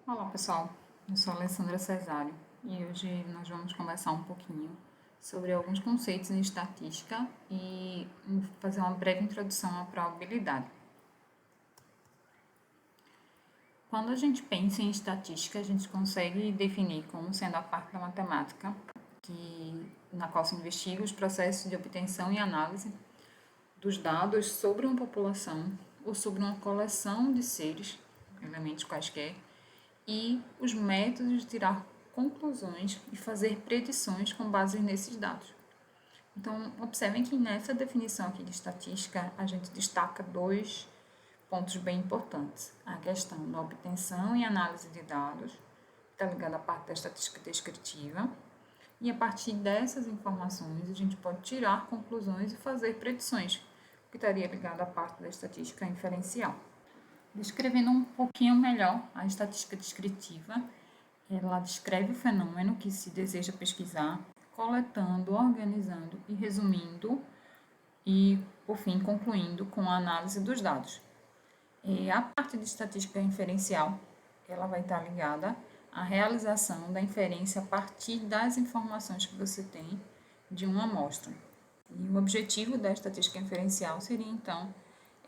Olá pessoal, eu sou a Alessandra Cesário e hoje nós vamos conversar um pouquinho sobre alguns conceitos em estatística e fazer uma breve introdução à probabilidade. Quando a gente pensa em estatística, a gente consegue definir como sendo a parte da matemática na qual se investiga os processos de obtenção e análise dos dados sobre uma população ou sobre uma coleção de seres, elementos quaisquer, e os métodos de tirar conclusões e fazer predições com base nesses dados. Então, observem que nessa definição aqui de estatística, a gente destaca dois pontos bem importantes. A questão da obtenção e análise de dados, que está ligada à parte da estatística descritiva, e a partir dessas informações a gente pode tirar conclusões e fazer predições, que estaria ligado à parte da estatística inferencial. Descrevendo um pouquinho melhor a estatística descritiva, ela descreve o fenômeno que se deseja pesquisar, coletando, organizando e resumindo e, por fim, concluindo com a análise dos dados. E a parte de estatística inferencial, ela vai estar ligada à realização da inferência a partir das informações que você tem de uma amostra. E o objetivo da estatística inferencial seria, então,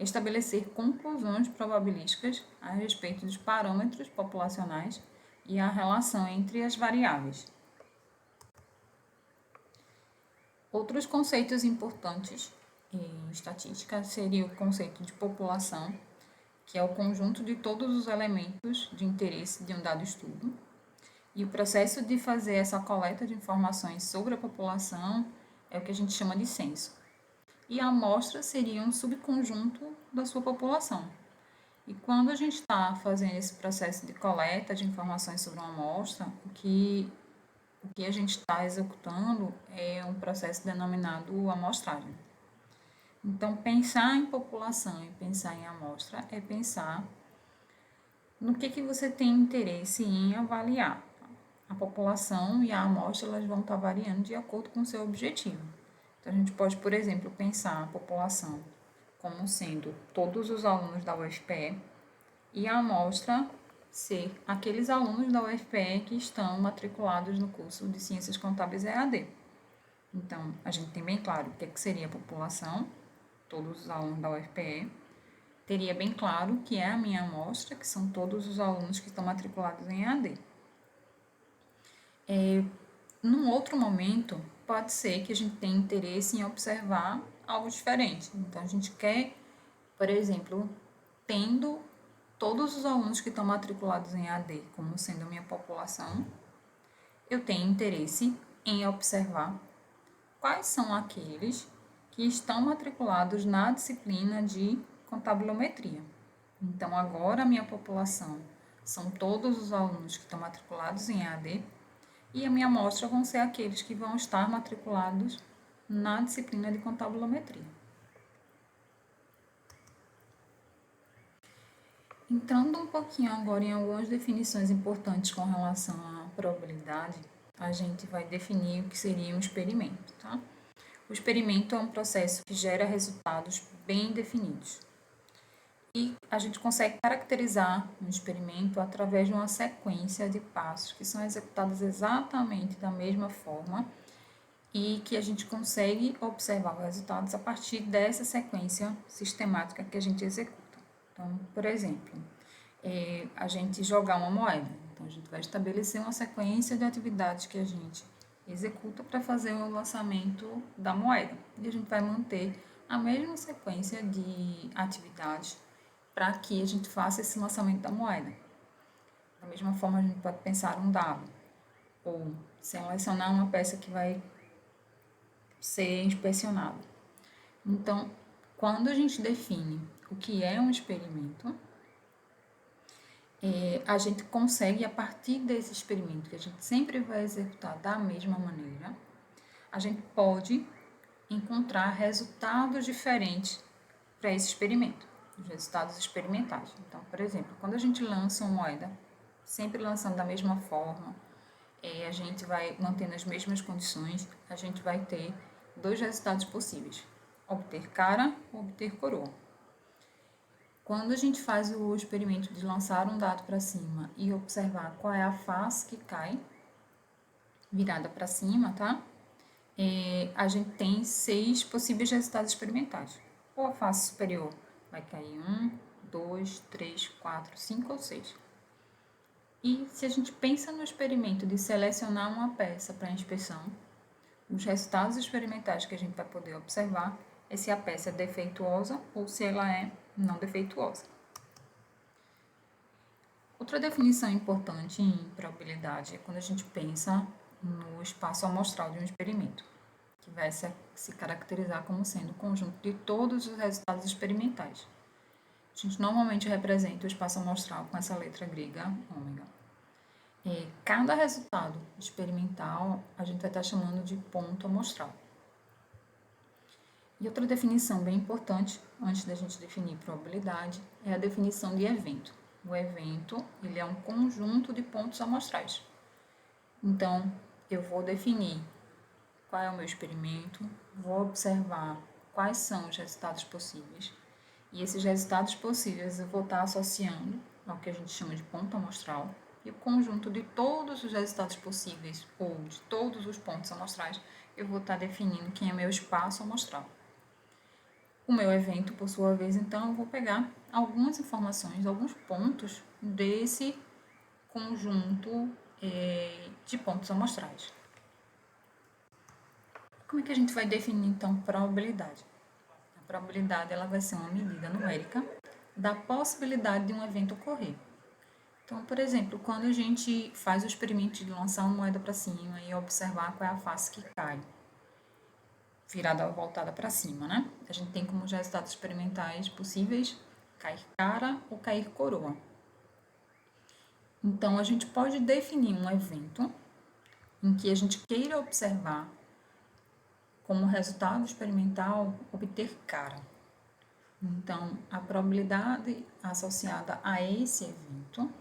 estabelecer conclusões probabilísticas a respeito dos parâmetros populacionais e a relação entre as variáveis. Outros conceitos importantes em estatística seria o conceito de população, que é o conjunto de todos os elementos de interesse de um dado estudo, e o processo de fazer essa coleta de informações sobre a população é o que a gente chama de censo. E a amostra seria um subconjunto da sua população. E quando a gente está fazendo esse processo de coleta de informações sobre uma amostra, o que a gente está executando é um processo denominado amostragem. Então, pensar em população e pensar em amostra é pensar no que você tem interesse em avaliar. A população e a amostra elas vão estar variando de acordo com o seu objetivo. Então, a gente pode, por exemplo, pensar a população como sendo todos os alunos da UFPE e a amostra ser aqueles alunos da UFPE que estão matriculados no curso de Ciências Contábeis EAD. Então, a gente tem bem claro o que seria a população, todos os alunos da UFPE. Teria bem claro que é a minha amostra, que são todos os alunos que estão matriculados em EAD. Num outro momento, pode ser que a gente tenha interesse em observar algo diferente. Então, a gente quer, por exemplo, tendo todos os alunos que estão matriculados em AD como sendo a minha população, eu tenho interesse em observar quais são aqueles que estão matriculados na disciplina de contabilometria. Então, agora a minha população são todos os alunos que estão matriculados em AD e a minha amostra vão ser aqueles que vão estar matriculados na disciplina de contabilometria. Entrando um pouquinho agora em algumas definições importantes com relação à probabilidade, a gente vai definir o que seria um experimento, tá? O experimento é um processo que gera resultados bem definidos. E a gente consegue caracterizar um experimento através de uma sequência de passos que são executados exatamente da mesma forma e que a gente consegue observar os resultados a partir dessa sequência sistemática que a gente executa. Então, por exemplo, a gente jogar uma moeda. Então, a gente vai estabelecer uma sequência de atividades que a gente executa para fazer o lançamento da moeda. E a gente vai manter a mesma sequência de atividades para que a gente faça esse lançamento da moeda. Da mesma forma, a gente pode pensar um dado, ou selecionar uma peça que vai ser inspecionada. Então, quando a gente define o que é um experimento, a gente consegue, a partir desse experimento, que a gente sempre vai executar da mesma maneira, a gente pode encontrar resultados diferentes para esse experimento, os resultados experimentais. Então, por exemplo, quando a gente lança uma moeda, sempre lançando da mesma forma, a gente vai mantendo as mesmas condições, a gente vai ter dois resultados possíveis: obter cara ou obter coroa. Quando a gente faz o experimento de lançar um dado para cima e observar qual é a face que cai, virada para cima, tá? A gente tem 6 possíveis resultados experimentais. Ou a face superior vai cair 1, 2, 3, 4, 5 ou 6. E se a gente pensa no experimento de selecionar uma peça para inspeção, os resultados experimentais que a gente vai poder observar é se a peça é defeituosa ou se ela é não defeituosa. Outra definição importante em probabilidade é quando a gente pensa no espaço amostral de um experimento, que vai se caracterizar como sendo o conjunto de todos os resultados experimentais. A gente normalmente representa o espaço amostral com essa letra grega, ômega. Cada resultado experimental a gente vai estar chamando de ponto amostral. E outra definição bem importante, antes da gente definir probabilidade, é a definição de evento. O evento, ele é um conjunto de pontos amostrais. Então, eu vou definir qual é o meu experimento, vou observar quais são os resultados possíveis, e esses resultados possíveis eu vou estar associando ao que a gente chama de ponto amostral, e o conjunto de todos os resultados possíveis, ou de todos os pontos amostrais, eu vou estar definindo quem é meu espaço amostral. O meu evento, por sua vez, então, eu vou pegar algumas informações, alguns pontos desse conjunto de pontos amostrais. Como é que a gente vai definir, então, probabilidade? A probabilidade ela vai ser uma medida numérica da possibilidade de um evento ocorrer. Então, por exemplo, quando a gente faz o experimento de lançar uma moeda para cima e observar qual é a face que cai, virada ou voltada para cima, né? A gente tem como resultados experimentais possíveis cair cara ou cair coroa. Então, a gente pode definir um evento em que a gente queira observar como resultado experimental obter cara. Então, a probabilidade associada a esse evento,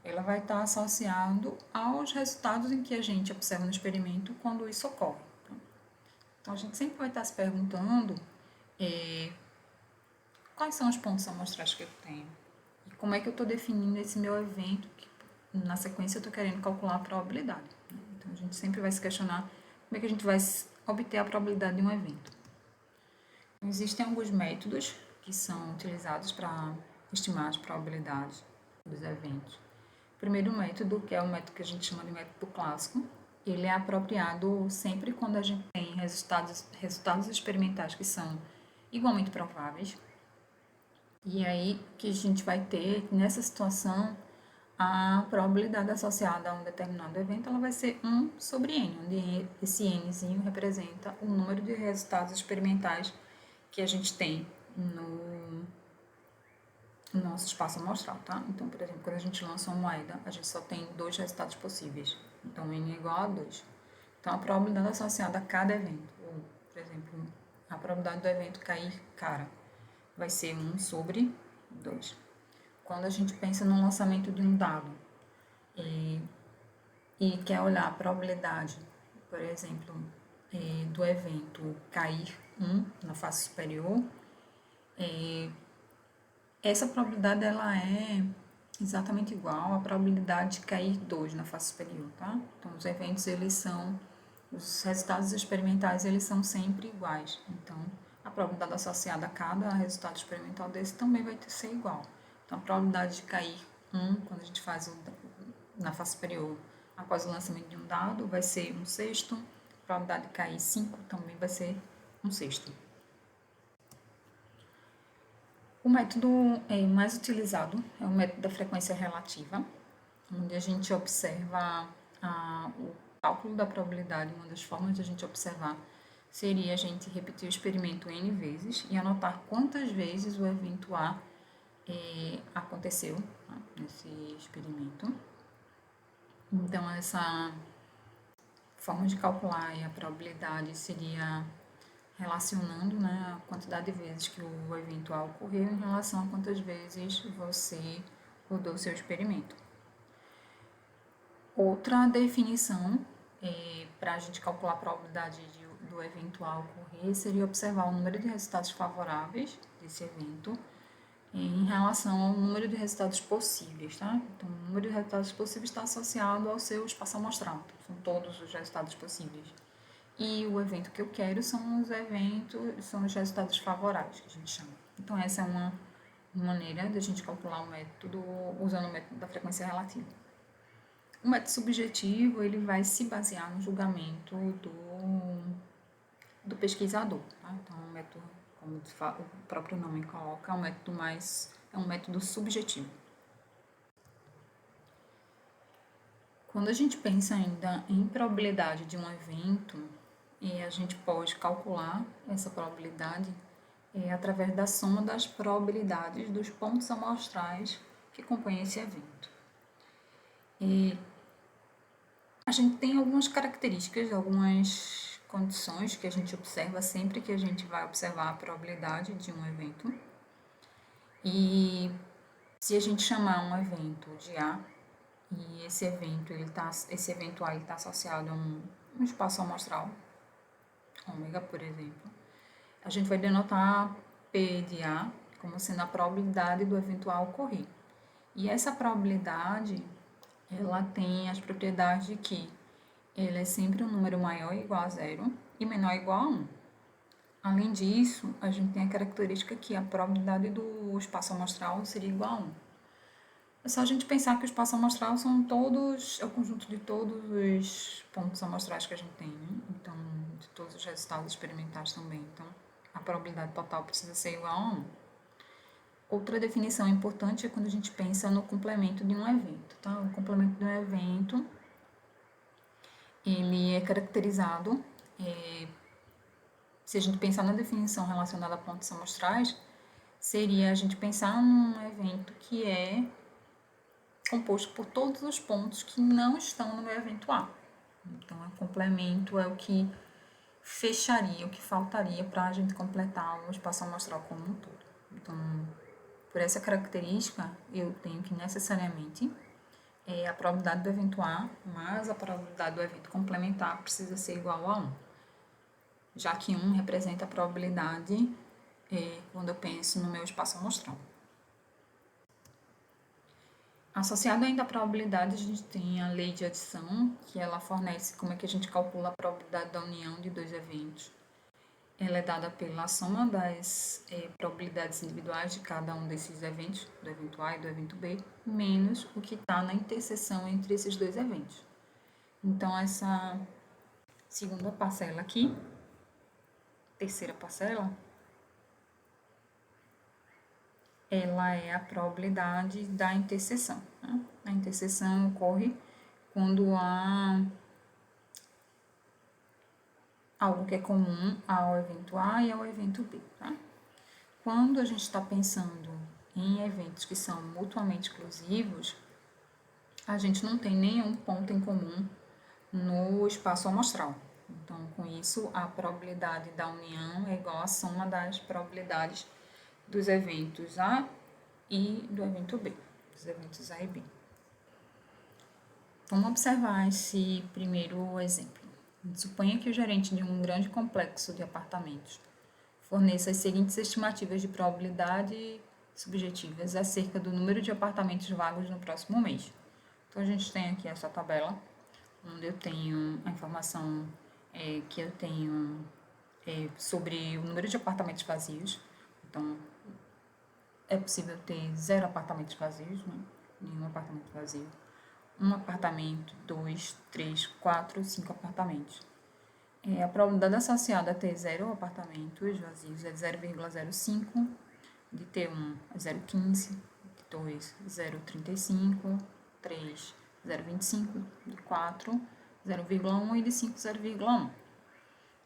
ela vai estar associado aos resultados em que a gente observa no experimento quando isso ocorre. Então, a gente sempre vai estar se perguntando quais são os pontos amostrais que eu tenho e como é que eu estou definindo esse meu evento, que na sequência eu estou querendo calcular a probabilidade. Então, a gente sempre vai se questionar como é que a gente vai obter a probabilidade de um evento. Existem alguns métodos que são utilizados para estimar as probabilidades dos eventos. O primeiro método, que é o método que a gente chama de método clássico, ele é apropriado sempre quando a gente tem resultados experimentais que são igualmente prováveis. E aí que a gente vai ter, nessa situação, a probabilidade associada a um determinado evento ela vai ser 1 sobre n, onde esse nzinho representa o número de resultados experimentais que a gente tem no nosso espaço amostral, tá? Então, por exemplo, quando a gente lança uma moeda, a gente só tem 2 resultados possíveis. Então, n é igual a 2. Então, a probabilidade associada a cada evento, ou, por exemplo, a probabilidade do evento cair cara, vai ser 1 sobre 2. Quando a gente pensa no lançamento de um dado e quer olhar a probabilidade, por exemplo, do evento cair 1 na face superior, essa probabilidade ela é exatamente igual à probabilidade de cair 2 na face superior, tá? Então, os eventos, os resultados experimentais, eles são sempre iguais. Então, a probabilidade associada a cada resultado experimental desse também vai ser igual. Então, a probabilidade de cair 1, quando a gente faz na face superior, após o lançamento de um dado, vai ser 1/6. A probabilidade de cair 5 também vai ser 1/6. O método mais utilizado é o método da frequência relativa, onde a gente observa o cálculo da probabilidade. Uma das formas de a gente observar seria a gente repetir o experimento N vezes e anotar quantas vezes o evento A aconteceu, tá, nesse experimento. Então, essa forma de calcular a probabilidade seria relacionando, né, a quantidade de vezes que o evento A ocorreu em relação a quantas vezes você rodou o seu experimento. Outra definição para a gente calcular a probabilidade do evento A ocorrer seria observar o número de resultados favoráveis desse evento em relação ao número de resultados possíveis, tá? Então, o número de resultados possíveis está associado ao seu espaço amostral, então, são todos os resultados possíveis. E o evento que eu quero são os resultados favoráveis, que a gente chama. Então, essa é uma maneira de a gente calcular o método usando o método da frequência relativa. O método subjetivo, ele vai se basear no julgamento do pesquisador, tá? Então, o método, como o próprio nome coloca, é um método subjetivo. Quando a gente pensa ainda em probabilidade de um evento, a gente pode calcular essa probabilidade através da soma das probabilidades dos pontos amostrais que compõem esse evento. A gente tem algumas características, algumas condições que a gente observa sempre que a gente vai observar a probabilidade de um evento. E se a gente chamar um evento de A, e esse evento A está associado a um espaço amostral, ômega, por exemplo, a gente vai denotar P de A como sendo a probabilidade do evento A ocorrer. E essa probabilidade, ela tem as propriedades de que ele é sempre um número maior ou igual a zero e menor ou igual a 1. Além disso, a gente tem a característica que a probabilidade do espaço amostral seria igual a 1. É só a gente pensar que o espaço amostral é o conjunto de todos os pontos amostrais que a gente tem, né? Então, de todos os resultados experimentais também. Então, a probabilidade total precisa ser igual a 1. Outra definição importante é quando a gente pensa no complemento de um evento, tá? O complemento de um evento, ele é caracterizado, se a gente pensar na definição relacionada a pontos amostrais, seria a gente pensar num evento que é composto por todos os pontos que não estão no meu evento A. Então, o complemento é o que fecharia, o que faltaria para a gente completar o espaço amostral como um todo. Então, por essa característica, eu tenho que necessariamente a probabilidade do evento A mais a probabilidade do evento complementar precisa ser igual a 1, já que 1 representa a probabilidade quando eu penso no meu espaço amostral. Associado ainda à probabilidade, a gente tem a lei de adição, que ela fornece como é que a gente calcula a probabilidade da união de dois eventos. Ela é dada pela soma das probabilidades individuais de cada um desses eventos, do evento A e do evento B, menos o que está na interseção entre esses dois eventos. Então, essa segunda parcela aqui, terceira parcela, ela é a probabilidade da interseção, né? A interseção ocorre quando há algo que é comum ao evento A e ao evento B, tá? Quando a gente está pensando em eventos que são mutuamente exclusivos, a gente não tem nenhum ponto em comum no espaço amostral. Então, com isso, a probabilidade da união é igual à soma das probabilidades dos eventos A e do evento B, dos eventos A e B. Vamos observar esse primeiro exemplo. Suponha que o gerente de um grande complexo de apartamentos forneça as seguintes estimativas de probabilidade subjetivas acerca do número de apartamentos vagos no próximo mês. Então, a gente tem aqui essa tabela, onde eu tenho a informação que eu tenho sobre o número de apartamentos vazios. Então, é possível ter 0 apartamentos vazios, né? Nenhum apartamento vazio. 1 apartamento, 2, 3, 4, 5 apartamentos. A probabilidade associada a ter 0 apartamentos vazios é 0,05, de ter 1 é 0,15, de 2, 0,35, 3, 0,25, de 4, 0,1 e de 5, 0,1.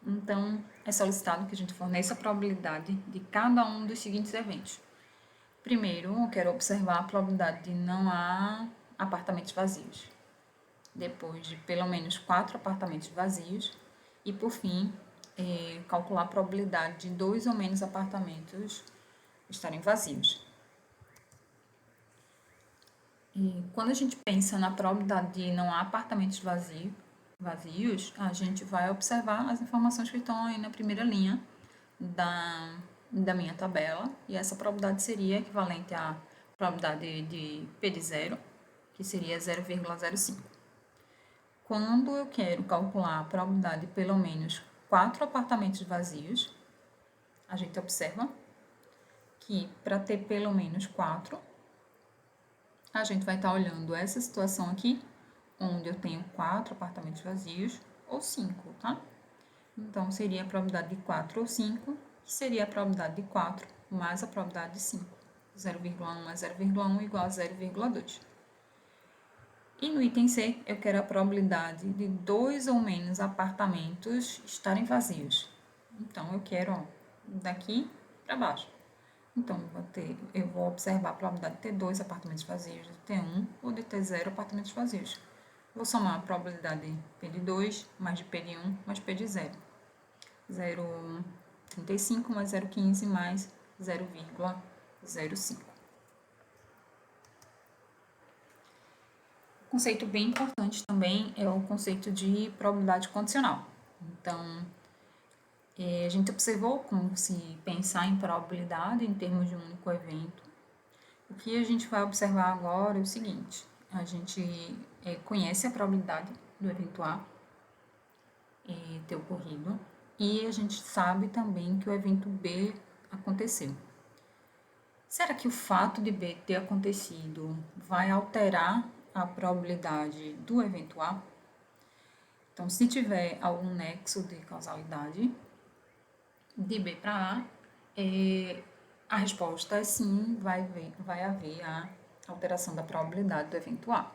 Então, é solicitado que a gente forneça a probabilidade de cada um dos seguintes eventos. Primeiro, eu quero observar a probabilidade de não há apartamentos vazios. Depois, de pelo menos 4 apartamentos vazios. E, por fim, calcular a probabilidade de 2 ou menos apartamentos estarem vazios. E quando a gente pensa na probabilidade de não há apartamentos vazios, a gente vai observar as informações que estão aí na primeira linha da minha tabela, e essa probabilidade seria equivalente à probabilidade de P de zero, que seria 0,05. Quando eu quero calcular a probabilidade de pelo menos 4 apartamentos vazios, a gente observa que para ter pelo menos 4, a gente vai estar olhando essa situação aqui, onde eu tenho 4 apartamentos vazios, ou 5, tá? Então, seria a probabilidade de 4 ou 5, que seria a probabilidade de 4 mais a probabilidade de 5. 0,1 mais 0,1 igual a 0,2. E no item C, eu quero a probabilidade de 2 ou menos apartamentos estarem vazios. Então, eu quero daqui para baixo. Então, eu vou observar a probabilidade de ter 2 apartamentos vazios, de ter 1 ou de ter 0 apartamentos vazios. Vou somar a probabilidade de P de 2 mais de P de 1 mais P de 0. 0,35 mais 0,15 mais 0,05. Um conceito bem importante também é o conceito de probabilidade condicional. Então, a gente observou como se pensar em probabilidade em termos de um único evento. O que a gente vai observar agora é o seguinte: a gente conhece a probabilidade do evento A ter ocorrido, e a gente sabe também que o evento B aconteceu. Será que o fato de B ter acontecido vai alterar a probabilidade do evento A? Então, se tiver algum nexo de causalidade de B para A resposta é sim, vai haver a alteração da probabilidade do evento A.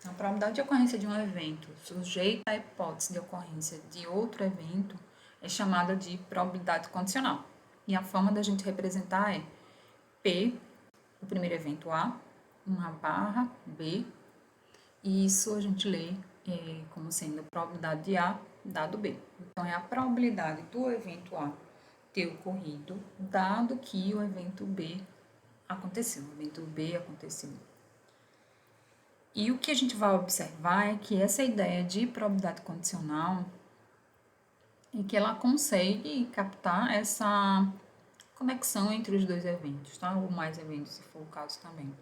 A probabilidade de ocorrência de um evento sujeita à hipótese de ocorrência de outro evento é chamada de probabilidade condicional. E a forma da gente representar é P, o primeiro evento A, uma barra B, e isso a gente lê como sendo a probabilidade de A dado B. Então, é a probabilidade do evento A ter ocorrido, dado que o evento B aconteceu. O evento B aconteceu. E o que a gente vai observar é que essa ideia de probabilidade condicional é que ela consegue captar essa conexão entre os dois eventos, tá? Ou mais eventos, se for o caso também.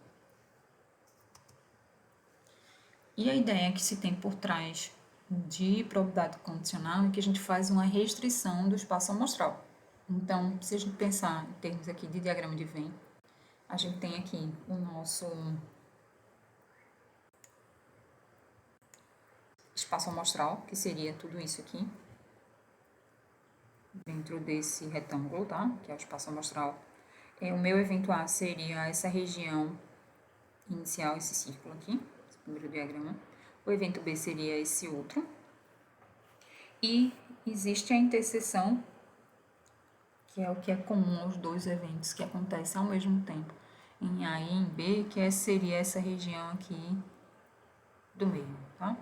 E a ideia que se tem por trás de probabilidade condicional é que a gente faz uma restrição do espaço amostral. Então, se a gente pensar em termos aqui de diagrama de Venn, a gente tem aqui o nosso espaço amostral, que seria tudo isso aqui, dentro desse retângulo, tá? Que é o espaço amostral. O meu evento A seria essa região inicial, esse círculo aqui, esse primeiro diagrama. O evento B seria esse outro. E existe a interseção, que é o que é comum aos dois eventos que acontecem ao mesmo tempo, em A e em B, que seria essa região aqui do meio, tá?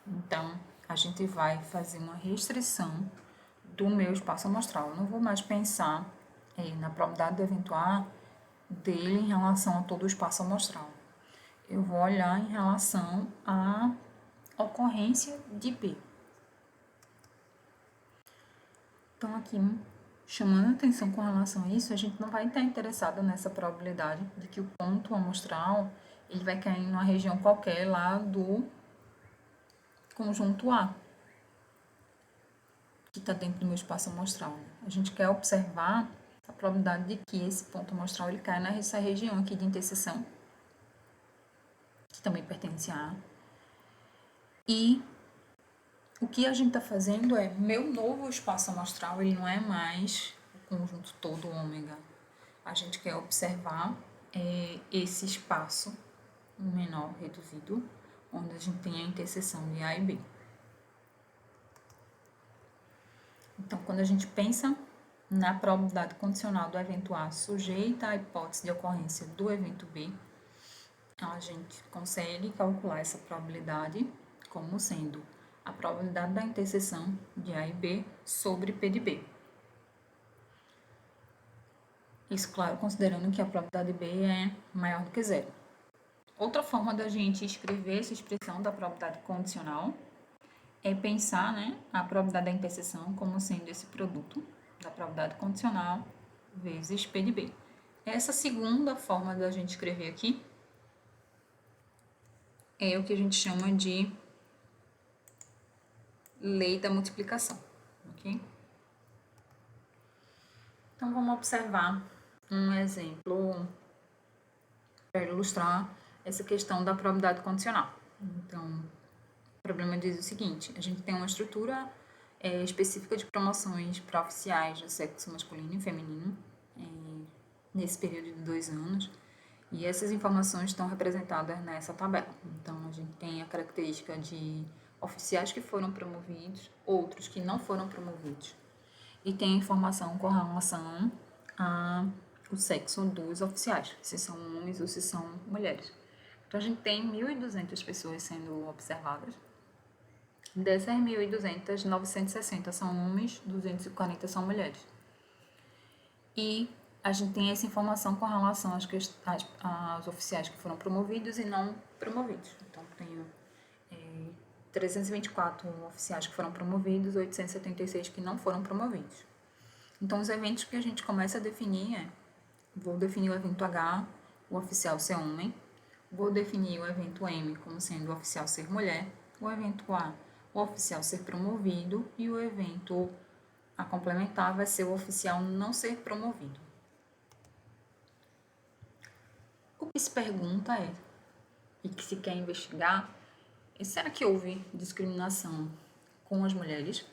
Então, a gente vai fazer uma restrição do meu espaço amostral. Eu não vou mais pensar na probabilidade do evento A dele em relação a todo o espaço amostral. Eu vou olhar em relação à ocorrência de B. Então, aqui, chamando atenção com relação a isso, a gente não vai estar interessado nessa probabilidade de que o ponto amostral ele vai cair numa região qualquer lá do conjunto A, que está dentro do meu espaço amostral. A gente quer observar a probabilidade de que esse ponto amostral ele caia nessa região aqui de interseção, que também pertence a A. E o que a gente está fazendo é, meu novo espaço amostral, ele não é mais o conjunto todo ômega. A gente quer observar esse espaço menor reduzido, onde a gente tem a interseção de A e B. Então, quando a gente pensa na probabilidade condicional do evento A sujeita à hipótese de ocorrência do evento B, a gente consegue calcular essa probabilidade como sendo a probabilidade da interseção de A e B sobre P de B. Isso, claro, considerando que a probabilidade B é maior do que zero. Outra forma da gente escrever essa expressão da probabilidade condicional é pensar a probabilidade da interseção como sendo esse produto da probabilidade condicional vezes P de B. Essa segunda forma da gente escrever aqui é o que a gente chama de lei da multiplicação, ok? Então, vamos observar um exemplo para ilustrar essa questão da probabilidade condicional. Então, o problema diz o seguinte: a gente tem uma estrutura específica de promoções para oficiais do sexo masculino e feminino nesse período de 2 anos, e essas informações estão representadas nessa tabela. Então, a gente tem a característica de oficiais que foram promovidos, outros que não foram promovidos, e tem a informação com relação ao sexo dos oficiais, se são homens ou se são mulheres. Então, a gente tem 1.200 pessoas sendo observadas. Dessas 1.200, 960 são homens, 240 são mulheres. E a gente tem essa informação com relação aos oficiais que foram promovidos e não promovidos. Então, tenho 324 oficiais que foram promovidos, 876 que não foram promovidos. Então, os eventos que a gente começa a definir vou definir o evento H, o oficial ser homem, vou definir o evento M como sendo o oficial ser mulher, o evento A, o oficial ser promovido, e o evento a complementar vai ser o oficial não ser promovido. O que se pergunta e que se quer investigar, será que houve discriminação com as mulheres?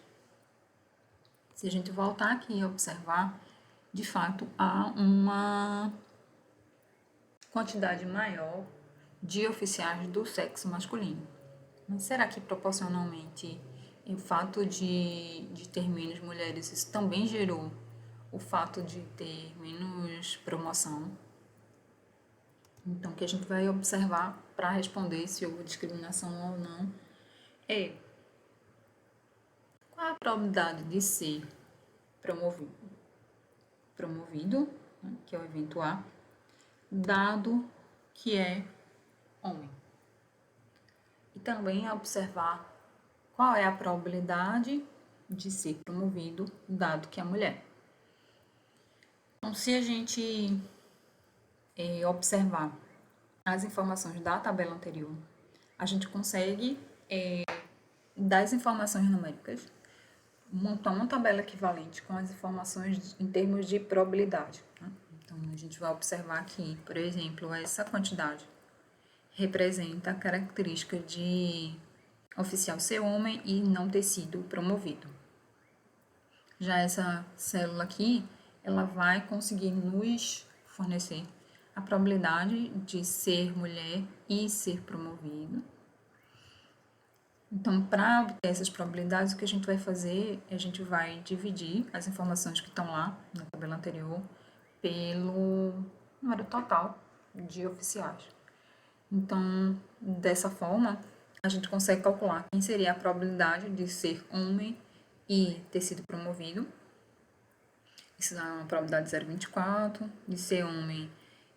Se a gente voltar aqui e observar, de fato, há uma quantidade maior de oficiais do sexo masculino. Mas será que proporcionalmente o fato de ter menos mulheres, isso também gerou o fato de ter menos promoção? Então, o que a gente vai observar para responder se houve discriminação ou não é qual a probabilidade de ser promovido, né, que é o evento A, dado que é homem. E também observar qual é a probabilidade de ser promovido, dado que é mulher. Então, se a gente observar as informações da tabela anterior, a gente consegue, das informações numéricas, montar uma tabela equivalente com as informações em termos de probabilidade. Tá? Então, a gente vai observar que, por exemplo, essa quantidade representa a característica de oficial ser homem e não ter sido promovido. Já essa célula aqui, ela vai conseguir nos fornecer a probabilidade de ser mulher e ser promovido. Então, para obter essas probabilidades, o que a gente vai fazer é a gente vai dividir as informações que estão lá na tabela anterior pelo número total de oficiais. Então, dessa forma, a gente consegue calcular quem seria a probabilidade de ser homem e ter sido promovido. Isso dá uma probabilidade de 0,24, de ser homem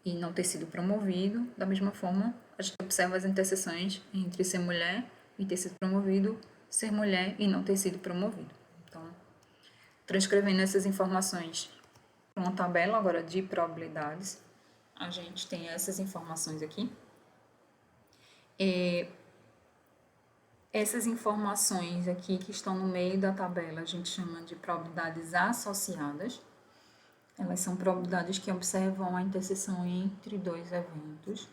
e não ter sido promovido. Da mesma forma, a gente observa as interseções entre ser mulher e ter sido promovido, ser mulher e não ter sido promovido. Então, transcrevendo essas informações para uma tabela agora de probabilidades, a gente tem essas informações aqui. Essas informações aqui que estão no meio da tabela, a gente chama de probabilidades associadas. Elas são probabilidades que observam a interseção entre dois eventos.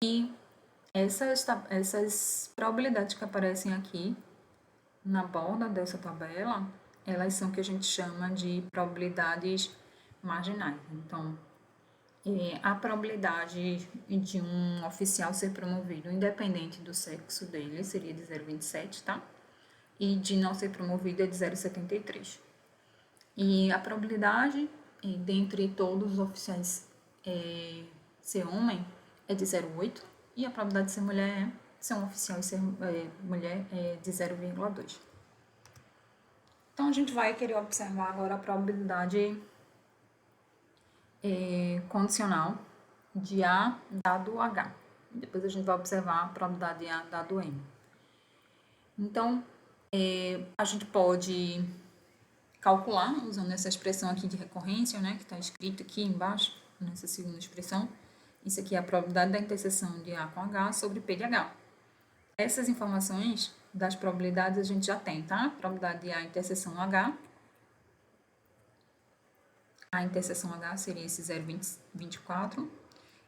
E essas probabilidades que aparecem aqui na borda dessa tabela, elas são o que a gente chama de probabilidades marginais. Então, a probabilidade de um oficial ser promovido, independente do sexo dele, seria de 0,27, tá? E de não ser promovido é de 0,73. E a probabilidade dentre todos os oficiais ser homem é de 0,8, e a probabilidade de ser mulher, ser um oficial e ser mulher, é de 0,2. Então, a gente vai querer observar agora a probabilidade condicional de A dado H. Depois a gente vai observar a probabilidade de A dado M. Então, a gente pode calcular, usando essa expressão aqui de recorrência, né, que está escrito aqui embaixo, nessa segunda expressão. Isso aqui é a probabilidade da interseção de A com H sobre P de H. Essas informações das probabilidades a gente já tem, tá? Probabilidade de A interseção H. A interseção H seria esse 0,24.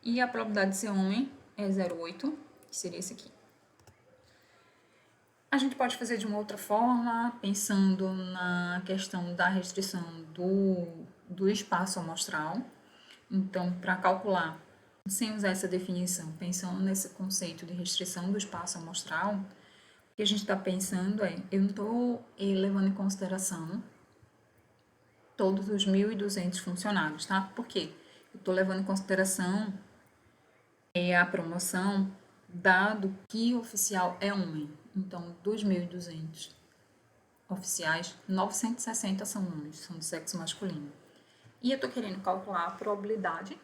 E a probabilidade de ser homem é 0,8, que seria esse aqui. A gente pode fazer de uma outra forma, pensando na questão da restrição do espaço amostral. Então, para calcular, sem usar essa definição, pensando nesse conceito de restrição do espaço amostral, o que a gente está pensando é, eu não estou levando em consideração todos os 1.200 funcionários, tá? Por quê? Eu estou levando em consideração a promoção, dado que o oficial é homem. Então, dos 1.200 oficiais, 960 são homens, são do sexo masculino. E eu estou querendo calcular a probabilidade,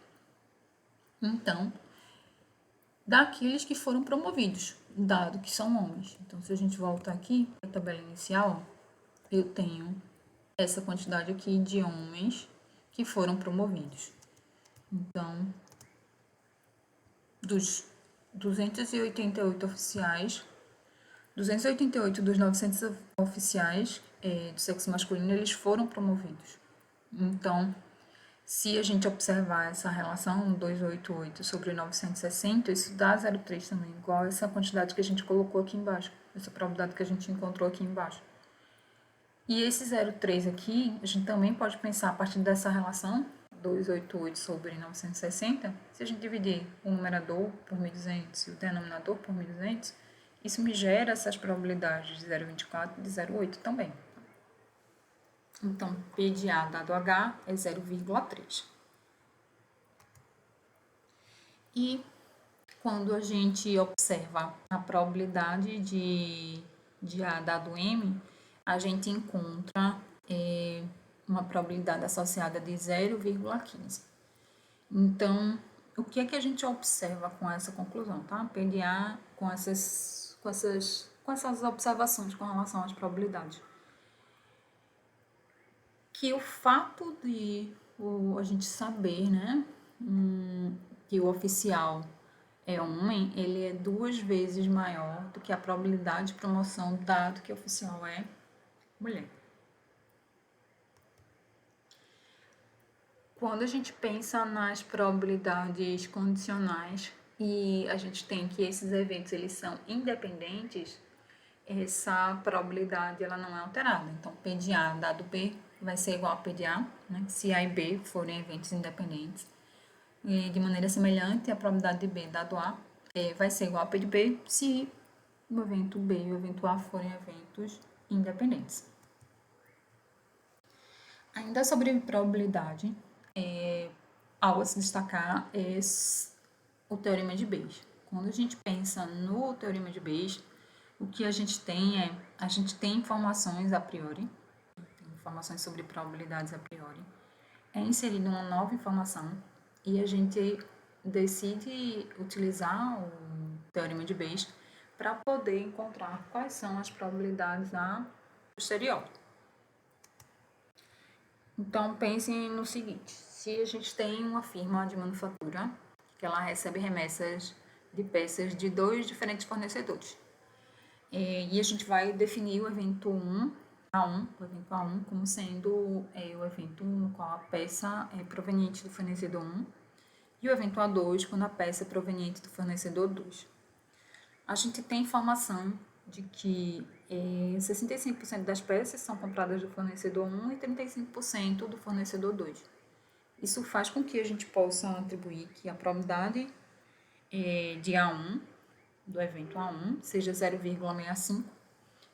então, daqueles que foram promovidos, dado que são homens. Então, se a gente voltar aqui para a tabela inicial, eu tenho essa quantidade aqui de homens que foram promovidos. Então, dos 288 oficiais, 288 dos 900 oficiais do sexo masculino, eles foram promovidos. Então, se a gente observar essa relação 288 sobre 960, isso dá 0,3 também, igual essa quantidade que a gente colocou aqui embaixo, essa probabilidade que a gente encontrou aqui embaixo. E esse 0,3 aqui, a gente também pode pensar a partir dessa relação, 288 sobre 960, se a gente dividir o numerador por 1.200 e o denominador por 1.200, isso me gera essas probabilidades de 0,24 e de 0,8 também. Então, P de A dado H é 0,3. E quando a gente observa a probabilidade de A dado M, a gente encontra uma probabilidade associada de 0,15. Então, o que é que a gente observa com essa conclusão, tá? P de A com essas observações com relação às probabilidades. Que o fato de a gente saber, né, que o oficial é homem, ele é 2 vezes maior do que a probabilidade de promoção, dado que o oficial é mulher. Quando a gente pensa nas probabilidades condicionais e a gente tem que esses eventos eles são independentes, essa probabilidade ela não é alterada. Então, P de A dado B vai ser igual a P de A, né? Se A e B forem eventos independentes. E, de maneira semelhante, a probabilidade de B dado A vai ser igual a P de B se o evento B e o evento A forem eventos independentes. Ainda sobre probabilidade, algo a se destacar é o teorema de Bayes. Quando a gente pensa no teorema de Bayes, o que a gente tem informações a priori, informações sobre probabilidades a priori, é inserida uma nova informação e a gente decide utilizar o teorema de Bayes para poder encontrar quais são as probabilidades a posterior. Então, pensem no seguinte, se a gente tem uma firma de manufatura que ela recebe remessas de peças de 2 diferentes fornecedores, e a gente vai definir o evento 1, o evento A1 como sendo o evento no qual a peça é proveniente do fornecedor 1 e o evento A2 quando a peça é proveniente do fornecedor 2. A gente tem informação de que 65% das peças são compradas do fornecedor 1 e 35% do fornecedor 2. Isso faz com que a gente possa atribuir que a probabilidade de A1, do evento A1, seja 0,65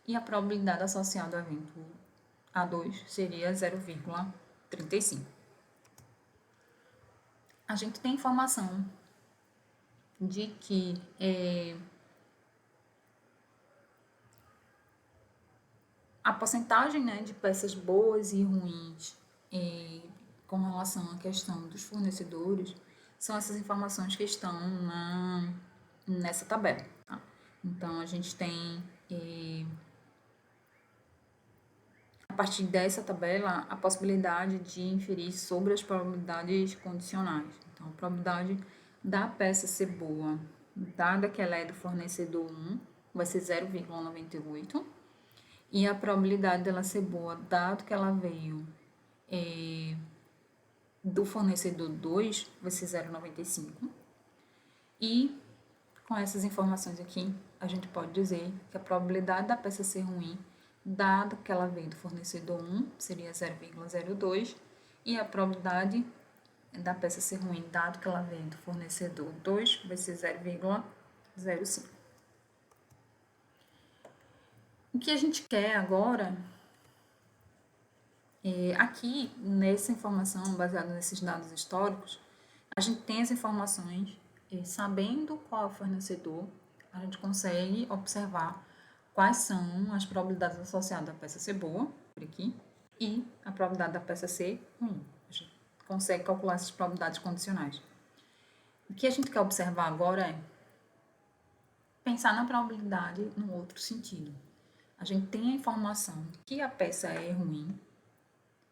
e a probabilidade associada ao evento A2 seria 0,35. A gente tem informação de que a porcentagem, né, de peças boas e ruins com relação à questão dos fornecedores são essas informações que estão nessa tabela. Tá? Então, a gente tem a partir dessa tabela, a possibilidade de inferir sobre as probabilidades condicionais. Então, a probabilidade da peça ser boa, dada que ela é do fornecedor 1, vai ser 0,98. E a probabilidade dela ser boa, dado que ela veio do fornecedor 2, vai ser 0,95. E com essas informações aqui, a gente pode dizer que a probabilidade da peça ser ruim, dado que ela veio do fornecedor 1, seria 0,02, e a probabilidade da peça ser ruim, dado que ela veio do fornecedor 2, vai ser 0,05. O que a gente quer agora aqui, nessa informação, baseada nesses dados históricos, a gente tem as informações e, sabendo qual é o fornecedor, a gente consegue observar quais são as probabilidades associadas à peça ser boa, por aqui, e a probabilidade da peça ser ruim. A gente consegue calcular essas probabilidades condicionais. O que a gente quer observar agora é pensar na probabilidade no outro sentido. A gente tem a informação que a peça é ruim,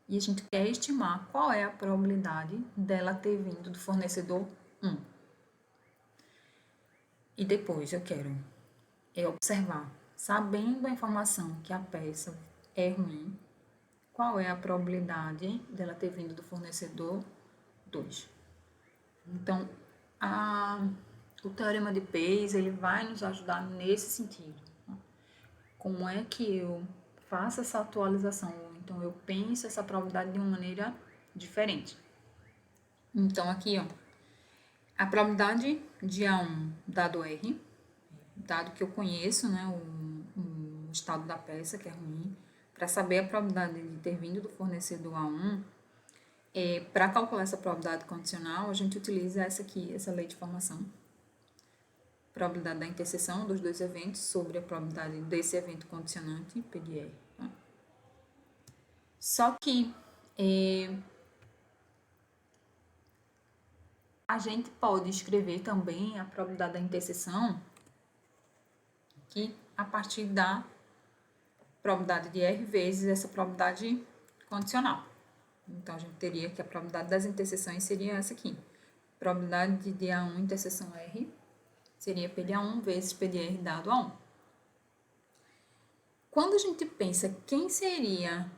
e a gente quer estimar qual é a probabilidade dela ter vindo do fornecedor 1. E depois eu quero observar, sabendo a informação que a peça é ruim, qual é a probabilidade dela ter vindo do fornecedor 2. Então, o teorema de Bayes ele vai nos ajudar nesse sentido. Como é que eu faço essa atualização? Então, eu penso essa probabilidade de uma maneira diferente. Então, aqui, ó, a probabilidade de A1 dado R, dado que eu conheço, né, o estado da peça, que é ruim, para saber a probabilidade de ter vindo do fornecedor A1, para calcular essa probabilidade condicional, a gente utiliza essa aqui, essa lei de formação. Probabilidade da interseção dos dois eventos sobre a probabilidade desse evento condicionante, P de R. Tá? Só que a gente pode escrever também a probabilidade da interseção aqui a partir da probabilidade de R vezes essa probabilidade condicional. Então, a gente teria que a probabilidade das interseções seria essa aqui. Probabilidade de A1 interseção R seria P de A1 vezes P de R dado A1. Quando a gente pensa quem seria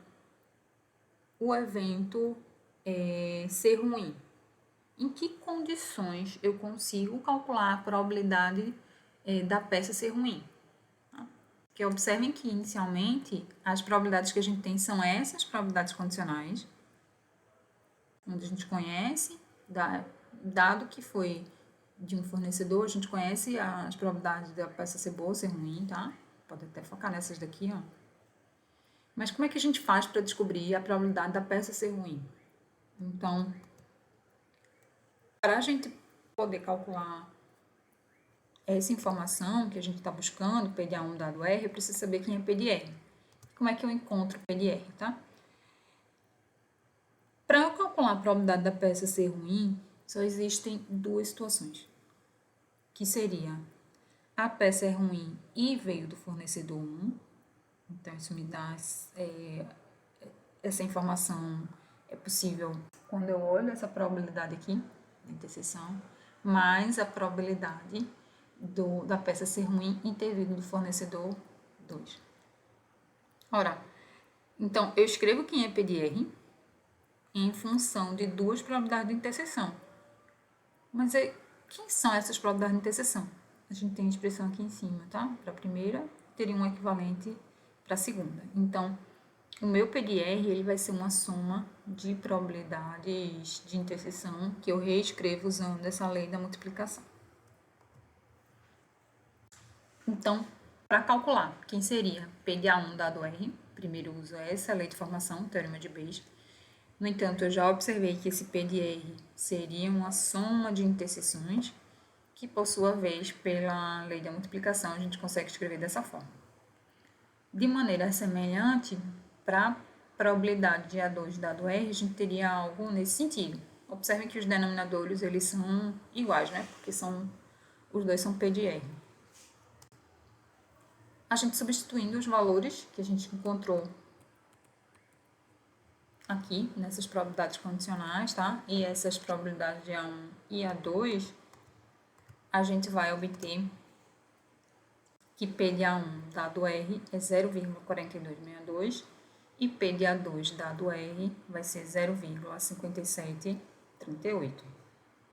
o evento ser ruim, em que condições eu consigo calcular a probabilidade da peça ser ruim? Porque observem que, inicialmente, as probabilidades que a gente tem são essas probabilidades condicionais, onde a gente conhece, dado que foi de um fornecedor, a gente conhece as probabilidades da peça ser boa ou ser ruim, tá? Pode até focar nessas daqui, ó. Mas como é que a gente faz para descobrir a probabilidade da peça ser ruim? Então, para a gente poder calcular essa informação que a gente está buscando, P de A1 dado R, eu preciso saber quem é P de R. Como é que eu encontro P de R, tá? Para eu calcular a probabilidade da peça ser ruim, só existem duas situações, que seria a peça é ruim e veio do fornecedor 1, então isso me dá essa informação é possível quando eu olho essa probabilidade aqui, da interseção, mais a probabilidade da peça ser ruim e ter vindo do fornecedor 2. Ora, então eu escrevo quem é P de R em função de duas probabilidades de interseção. Mas quem são essas probabilidades de interseção? A gente tem a expressão aqui em cima, tá? Para a primeira, teria um equivalente para a segunda. Então, o meu P de R ele vai ser uma soma de probabilidades de interseção que eu reescrevo usando essa lei da multiplicação. Então, para calcular quem seria P de A1 dado R, primeiro eu uso essa lei de formação, teorema de Bayes. No entanto, eu já observei que esse P de R seria uma soma de interseções, que por sua vez, pela lei da multiplicação, a gente consegue escrever dessa forma. De maneira semelhante, para a probabilidade de A2 dado R, a gente teria algo nesse sentido. Observem que os denominadores eles são iguais, né? Porque os dois são P de R. A gente substituindo os valores que a gente encontrou aqui nessas probabilidades condicionais, tá? E essas probabilidades de A1 e A2, a gente vai obter que P de A1 dado R é 0,4262 e P de A2 dado R vai ser 0,5738.